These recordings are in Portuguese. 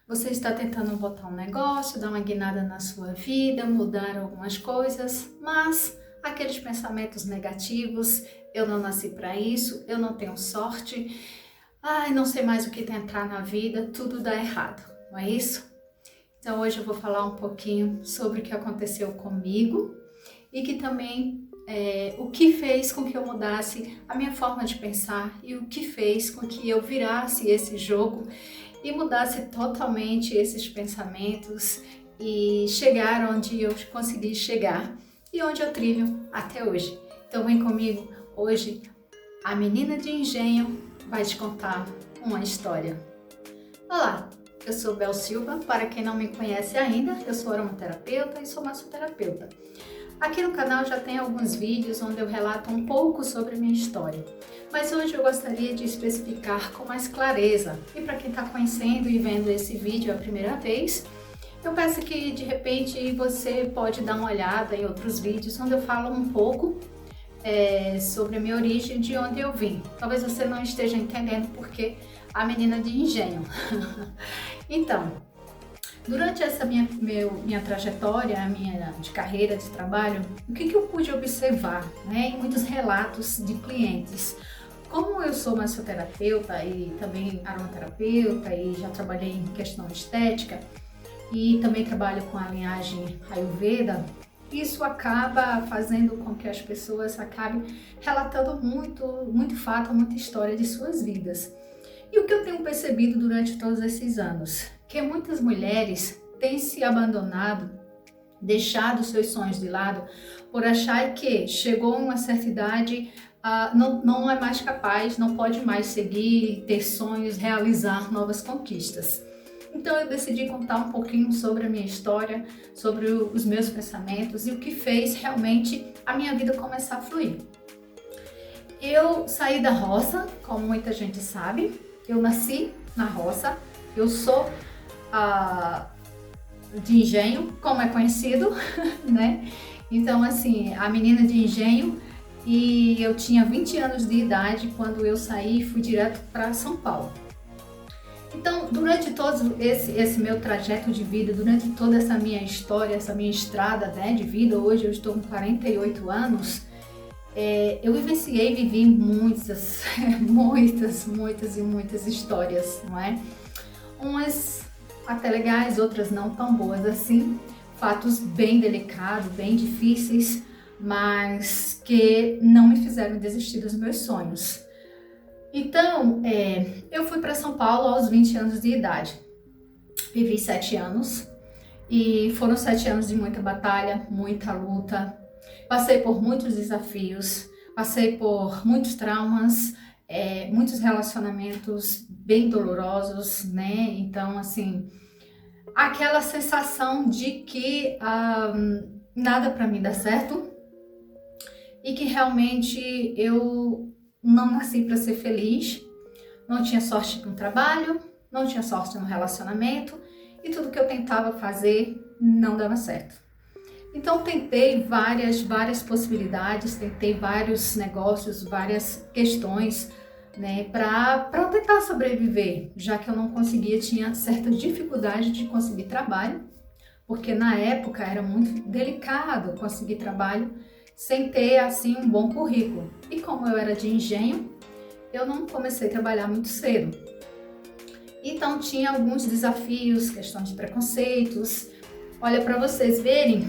Você está tentando botar um negócio, dar uma guinada na sua vida, mudar algumas coisas, mas aqueles pensamentos negativos, eu não nasci para isso, eu não tenho sorte, ai, não sei mais o que tentar na vida, tudo dá errado, não é isso? Então hoje eu vou falar um pouquinho sobre o que aconteceu comigo e que também o que fez com que eu mudasse a minha forma de pensar e o que fez com que eu virasse esse jogo e mudasse totalmente esses pensamentos e chegar onde eu consegui chegar e onde eu trilho até hoje. Então vem comigo, hoje a menina de engenho vai te contar uma história. Olá, eu sou Bel Silva, para quem não me conhece ainda, eu sou aromaterapeuta e sou massoterapeuta. Aqui no canal já tem alguns vídeos onde eu relato um pouco sobre a minha história, mas hoje eu gostaria de especificar com mais clareza. E para quem está conhecendo e vendo esse vídeo a primeira vez, eu peço que de repente você pode dar uma olhada em outros vídeos onde eu falo um pouco sobre a minha origem, de onde eu vim. Talvez você não esteja entendendo porque a menina de engenho. Então, durante essa minha trajetória, de carreira, de trabalho, o que eu pude observar, né, em muitos relatos de clientes? Como eu sou massoterapeuta e também aromaterapeuta e já trabalhei em questão estética e também trabalho com a linhagem Ayurveda, isso acaba fazendo com que as pessoas acabem relatando muito fato, muita história de suas vidas. E o que eu tenho percebido durante todos esses anos? Que muitas mulheres têm se abandonado, deixado seus sonhos de lado, por achar que chegou a uma certa idade, não é mais capaz, não pode mais seguir, ter sonhos, realizar novas conquistas. Então eu decidi contar um pouquinho sobre a minha história, sobre os meus pensamentos e o que fez realmente a minha vida começar a fluir. Eu saí da roça, como muita gente sabe, eu nasci na roça, eu sou de engenho, como é conhecido, né? Então, assim, a menina de engenho, e eu tinha 20 anos de idade quando eu saí e fui direto para São Paulo. Então, durante todo esse meu trajeto de vida, durante toda essa minha história, essa minha estrada, né, de vida, hoje eu estou com 48 anos, eu vivenciei e vivi muitas e muitas histórias, não é? Umas até legais, outras não tão boas assim, fatos bem delicados, bem difíceis, mas que não me fizeram desistir dos meus sonhos. Então, eu fui para São Paulo aos 20 anos de idade, vivi 7 anos e foram 7 anos de muita batalha, muita luta. Passei por muitos desafios, passei por muitos traumas, muitos relacionamentos bem dolorosos, né? Então, assim, aquela sensação de que nada para mim dá certo e que realmente eu não nasci para ser feliz, não tinha sorte no trabalho, não tinha sorte no relacionamento e tudo que eu tentava fazer não dava certo. Então tentei várias possibilidades, tentei vários negócios, várias questões, né, para tentar sobreviver, já que eu não conseguia, tinha certa dificuldade de conseguir trabalho, porque na época era muito delicado conseguir trabalho sem ter assim um bom currículo. E como eu era de engenho, eu não comecei a trabalhar muito cedo. Então tinha alguns desafios, questões de preconceitos. Olha, para vocês verem,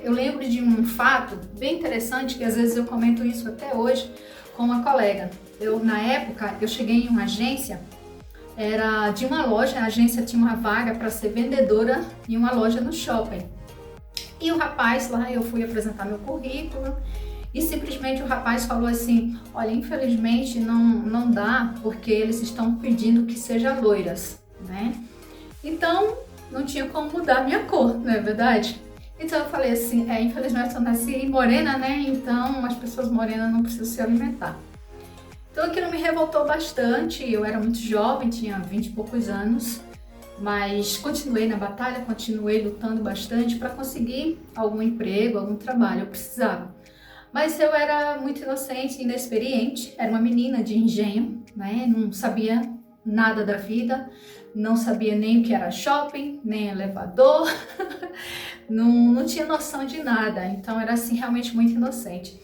eu lembro de um fato bem interessante, que às vezes eu comento isso até hoje com uma colega. Na época, eu cheguei em uma agência, era de uma loja, a agência tinha uma vaga para ser vendedora em uma loja no shopping. E o rapaz lá, eu fui apresentar meu currículo e simplesmente o rapaz falou assim: olha, infelizmente não dá porque eles estão pedindo que seja loiras, né? Então, não tinha como mudar a minha cor, não é verdade? Então eu falei assim, infelizmente eu nasci morena, né? Então as pessoas morenas não precisam se alimentar. Então aquilo me revoltou bastante, eu era muito jovem, tinha 20 e poucos anos, mas continuei na batalha, continuei lutando bastante para conseguir algum emprego, algum trabalho, eu precisava. Mas eu era muito inocente, inexperiente, era uma menina de engenho, né? Não sabia nada da vida, não sabia nem o que era shopping, nem elevador, não tinha noção de nada, então era assim realmente muito inocente.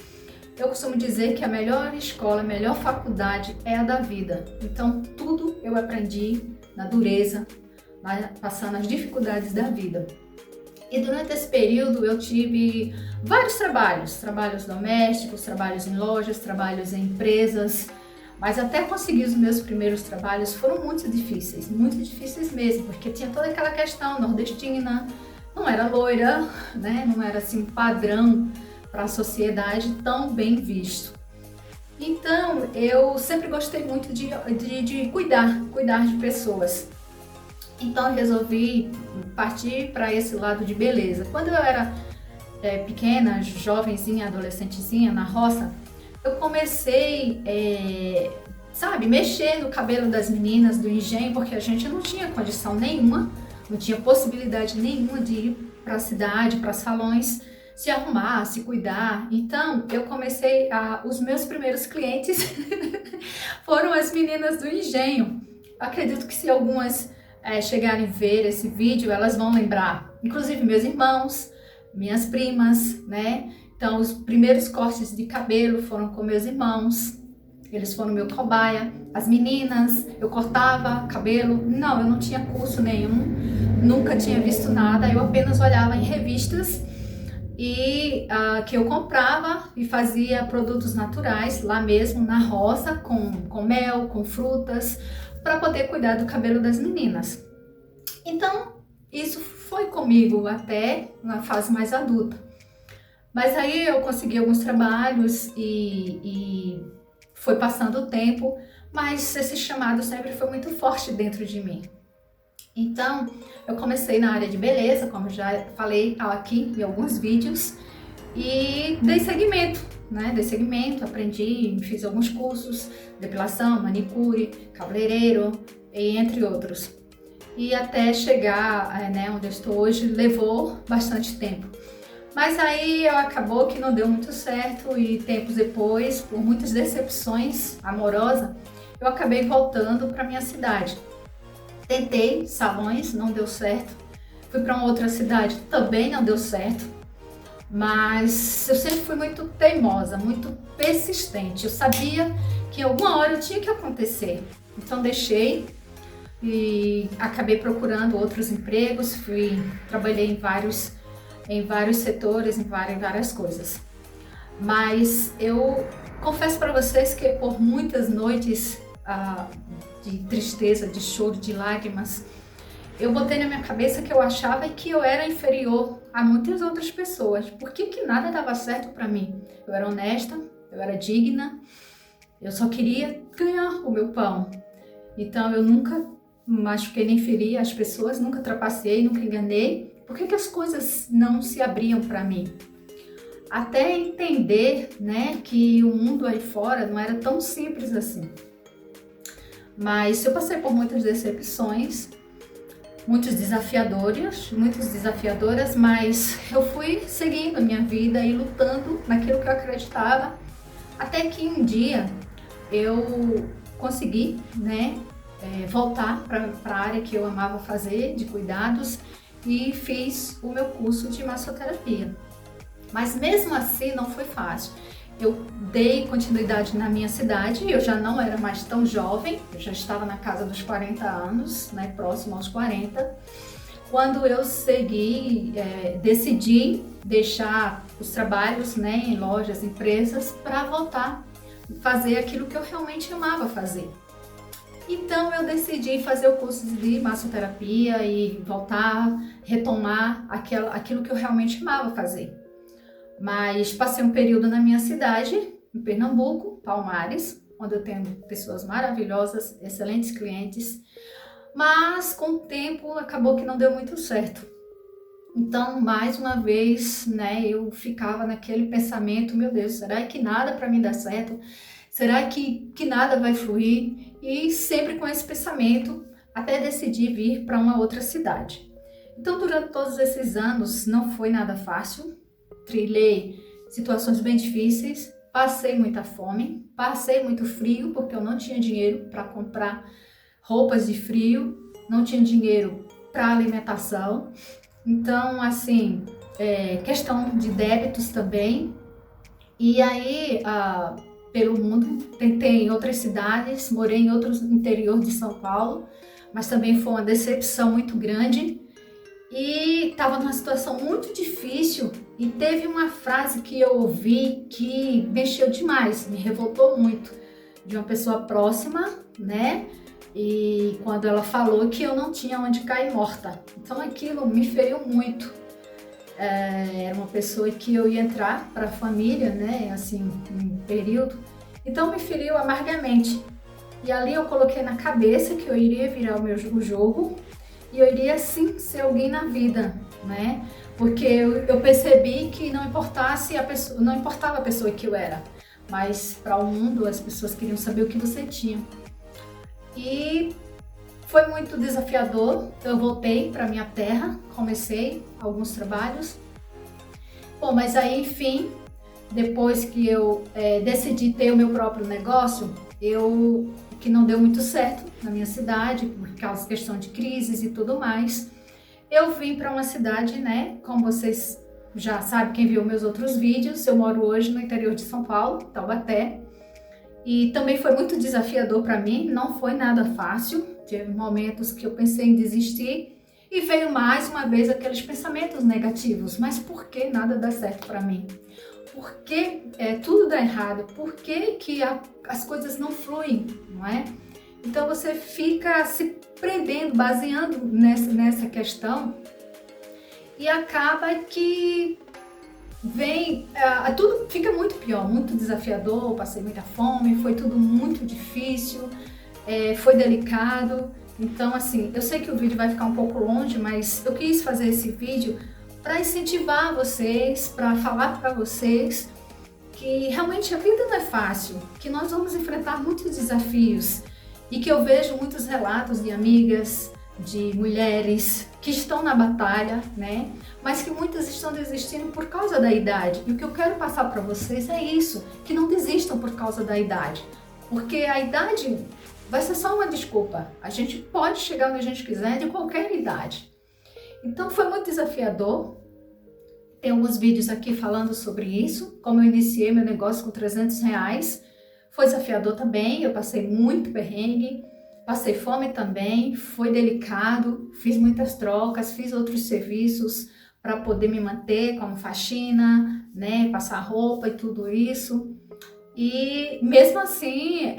Eu costumo dizer que a melhor escola, a melhor faculdade é a da vida. Então tudo eu aprendi na dureza, passando as dificuldades da vida. E durante esse período eu tive vários trabalhos domésticos, trabalhos em lojas, trabalhos em empresas, mas até conseguir os meus primeiros trabalhos foram muito difíceis mesmo, porque tinha toda aquela questão nordestina, não era loira, né? Não era assim um padrão para a sociedade tão bem visto. Então eu sempre gostei muito de cuidar de pessoas. Então eu resolvi partir para esse lado de beleza. Quando eu era pequena, jovenzinha, adolescentezinha, na roça, eu comecei, mexer no cabelo das meninas do engenho, porque a gente não tinha condição nenhuma, não tinha possibilidade nenhuma de ir para a cidade, para salões, se arrumar, se cuidar. Então eu comecei os meus primeiros clientes foram as meninas do engenho. Acredito que se algumas chegarem a ver esse vídeo, elas vão lembrar, inclusive meus irmãos, minhas primas, né? Então os primeiros cortes de cabelo foram com meus irmãos, eles foram meu cobaia. As meninas, eu cortava cabelo, eu não tinha curso nenhum, nunca tinha visto nada, eu apenas olhava em revistas e que eu comprava e fazia produtos naturais lá mesmo na roça, com mel, com frutas, para poder cuidar do cabelo das meninas. Então isso foi comigo até na fase mais adulta. Mas aí eu consegui alguns trabalhos e foi passando o tempo, mas esse chamado sempre foi muito forte dentro de mim. Então eu comecei na área de beleza, como já falei aqui em alguns vídeos, e dei seguimento, aprendi, fiz alguns cursos, depilação, manicure, cabeleireiro, entre outros. E até chegar onde eu estou hoje, levou bastante tempo. Mas aí acabou que não deu muito certo e tempos depois, por muitas decepções amorosas, eu acabei voltando para minha cidade. Tentei salões, não deu certo. Fui para uma outra cidade, também não deu certo. Mas eu sempre fui muito teimosa, muito persistente. Eu sabia que em alguma hora tinha que acontecer. Então deixei e acabei procurando outros empregos. Trabalhei em vários setores, em várias coisas. Mas eu confesso para vocês que por muitas noites de tristeza, de choro, de lágrimas, eu botei na minha cabeça que eu achava que eu era inferior a muitas outras pessoas. Por que nada dava certo para mim? Eu era honesta, eu era digna, eu só queria ganhar o meu pão. Então eu nunca machuquei nem feri as pessoas, nunca trapacei, nunca enganei. Por que as coisas não se abriam para mim? Até entender, que o mundo aí fora não era tão simples assim. Mas eu passei por muitas decepções, muitas desafiadoras, mas eu fui seguindo a minha vida e lutando naquilo que eu acreditava, até que um dia eu consegui, voltar para a área que eu amava fazer, de cuidados, e fiz o meu curso de massoterapia. Mas mesmo assim não foi fácil. Eu dei continuidade na minha cidade, eu já não era mais tão jovem, eu já estava na casa dos 40 anos, próximo aos 40, quando eu decidi deixar os trabalhos em lojas, empresas, para voltar a fazer aquilo que eu realmente amava fazer. Então eu decidi fazer o curso de massoterapia e retomar aquilo que eu realmente amava fazer. Mas passei um período na minha cidade, em Pernambuco, Palmares, onde eu tenho pessoas maravilhosas, excelentes clientes, mas com o tempo acabou que não deu muito certo. Então, mais uma vez, eu ficava naquele pensamento, meu Deus, será que nada para mim dá certo? Será que nada vai fluir? E sempre com esse pensamento, até decidi vir para uma outra cidade. Então, durante todos esses anos, não foi nada fácil. Trilhei situações bem difíceis, passei muita fome, passei muito frio, porque eu não tinha dinheiro para comprar roupas de frio. não tinha dinheiro para alimentação. Então, assim, questão de débitos também. E aí, pelo mundo, tentei em outras cidades, morei em outros interior de São Paulo, mas também foi uma decepção muito grande. E estava numa situação muito difícil e teve uma frase que eu ouvi que mexeu demais, me revoltou muito, de uma pessoa próxima, né? E quando ela falou que eu não tinha onde cair morta. Então aquilo me feriu muito. Era uma pessoa que eu ia entrar para a família, né? Assim, em período. Então me feriu amargamente. E ali eu coloquei na cabeça que eu iria virar o jogo e eu iria sim ser alguém na vida, né? Porque eu percebi que não importasse a pessoa, não importava a pessoa que eu era, mas para o mundo as pessoas queriam saber o que você tinha. E foi muito desafiador. Eu voltei para minha terra, comecei alguns trabalhos. Bom, mas aí, enfim, depois que eu decidi ter o meu próprio negócio, que não deu muito certo na minha cidade, por causa da questão de crises e tudo mais, eu vim para uma cidade, né, como vocês já sabem, quem viu meus outros vídeos, eu moro hoje no interior de São Paulo, Taubaté, e também foi muito desafiador para mim, não foi nada fácil, teve momentos que eu pensei em desistir, e veio mais uma vez aqueles pensamentos negativos, mas por que nada dá certo para mim? Por que tudo dá errado? Por que as coisas não fluem, não é? Então você fica se prendendo, baseando nessa questão e acaba que tudo fica muito pior, muito desafiador, passei muita fome, foi tudo muito difícil, foi delicado. Então assim, eu sei que o vídeo vai ficar um pouco longe, mas eu quis fazer esse vídeo para incentivar vocês, para falar para vocês que realmente a vida não é fácil, que nós vamos enfrentar muitos desafios e que eu vejo muitos relatos de amigas, de mulheres que estão na batalha, né? Mas que muitas estão desistindo por causa da idade. E o que eu quero passar para vocês é isso, que não desistam por causa da idade, porque a idade vai ser só uma desculpa. A gente pode chegar onde a gente quiser de qualquer idade. Então foi muito desafiador. Tem alguns vídeos aqui falando sobre isso, como eu iniciei meu negócio com R$300. Foi desafiador também, eu passei muito perrengue, passei fome também, foi delicado, fiz muitas trocas, fiz outros serviços para poder me manter, como faxina, né, passar roupa e tudo isso. E mesmo assim,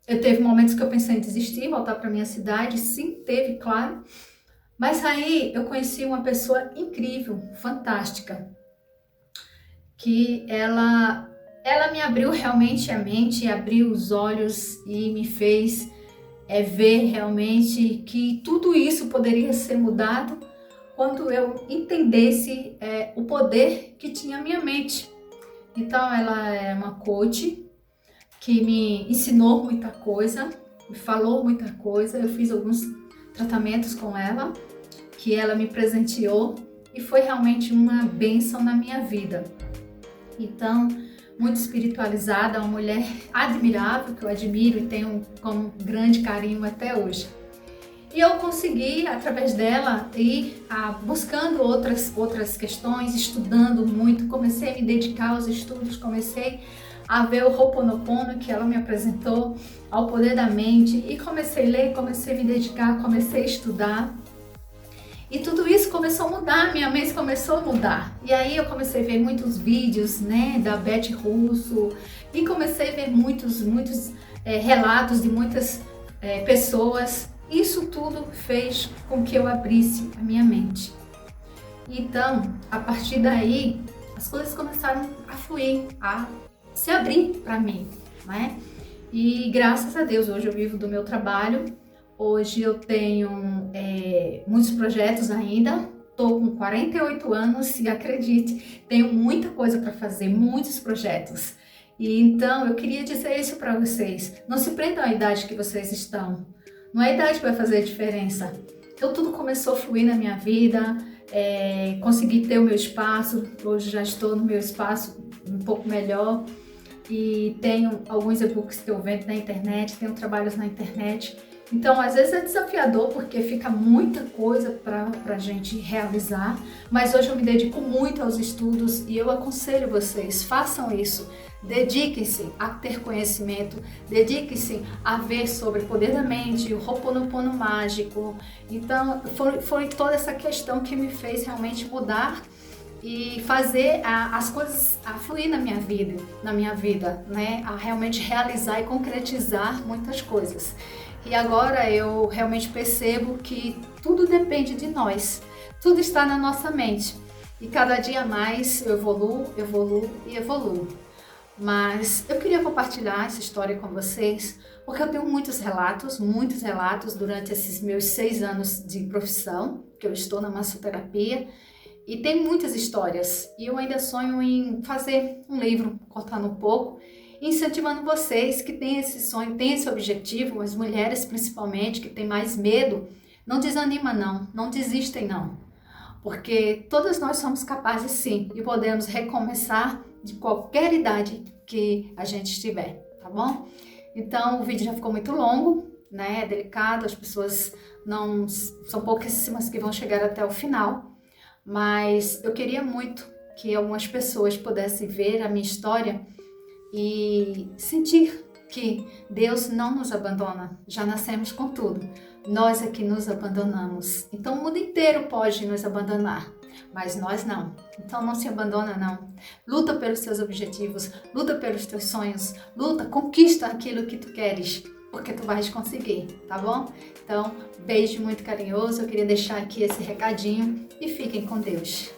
eu teve momentos que eu pensei em desistir, voltar para minha cidade, sim, teve, claro. Mas aí eu conheci uma pessoa incrível, fantástica, que ela me abriu realmente a mente, abriu os olhos e me fez ver realmente que tudo isso poderia ser mudado quando eu entendesse o poder que tinha a minha mente. Então ela é uma coach que me ensinou muita coisa, me falou muita coisa, eu fiz alguns tratamentos com ela, que ela me presenteou e foi realmente uma bênção na minha vida. Então, muito espiritualizada, uma mulher admirável, que eu admiro e tenho com grande carinho até hoje. E eu consegui, através dela, ir buscando outras questões, estudando muito, comecei a me dedicar aos estudos, comecei a ver o Ho'oponopono que ela me apresentou, ao poder da mente, e comecei a ler, comecei a me dedicar, comecei a estudar. E tudo isso começou a mudar, minha mente começou a mudar. E aí eu comecei a ver muitos vídeos, né, da Beth Russo, e comecei a ver muitos relatos de muitas pessoas. Isso tudo fez com que eu abrisse a minha mente. Então, a partir daí, as coisas começaram a fluir, a se abrir para mim, né? E graças a Deus, hoje eu vivo do meu trabalho, hoje eu tenho muitos projetos ainda, estou com 48 anos e acredite, tenho muita coisa para fazer, muitos projetos. E então eu queria dizer isso para vocês, não se prendam à idade que vocês estão, não é a idade que vai fazer a diferença. Então tudo começou a fluir na minha vida, consegui ter o meu espaço, hoje já estou no meu espaço um pouco melhor. E tenho alguns e-books que eu vendo na internet, tenho trabalhos na internet Então, às vezes é desafiador porque fica muita coisa para a gente realizar, mas hoje eu me dedico muito aos estudos e eu aconselho vocês, façam isso. Dediquem-se a ter conhecimento, dediquem-se a ver sobre o poder da mente, o Ho'oponopono mágico. Então, foi toda essa questão que me fez realmente mudar e fazer as coisas a fluir na minha vida, né? A realmente realizar e concretizar muitas coisas. E agora eu realmente percebo que tudo depende de nós, tudo está na nossa mente. E cada dia mais eu evoluo e evoluo. Mas eu queria compartilhar essa história com vocês, porque eu tenho muitos relatos durante esses meus 6 anos de profissão, que eu estou na massoterapia, e tem muitas histórias. E eu ainda sonho em fazer um livro, contando um pouco, incentivando vocês que têm esse sonho, têm esse objetivo, as mulheres principalmente, que têm mais medo, não desanima não, não desistem não. Porque todas nós somos capazes sim, e podemos recomeçar de qualquer idade que a gente estiver, tá bom? Então o vídeo já ficou muito longo, né? É delicado, as pessoas não são pouquíssimas que vão chegar até o final, mas eu queria muito que algumas pessoas pudessem ver a minha história e sentir que Deus não nos abandona, já nascemos com tudo, nós é que nos abandonamos. Então o mundo inteiro pode nos abandonar, mas nós não. Então não se abandona não, luta pelos seus objetivos, luta pelos teus sonhos, luta, conquista aquilo que tu queres, porque tu vais conseguir, tá bom? Então, beijo muito carinhoso, eu queria deixar aqui esse recadinho e fiquem com Deus.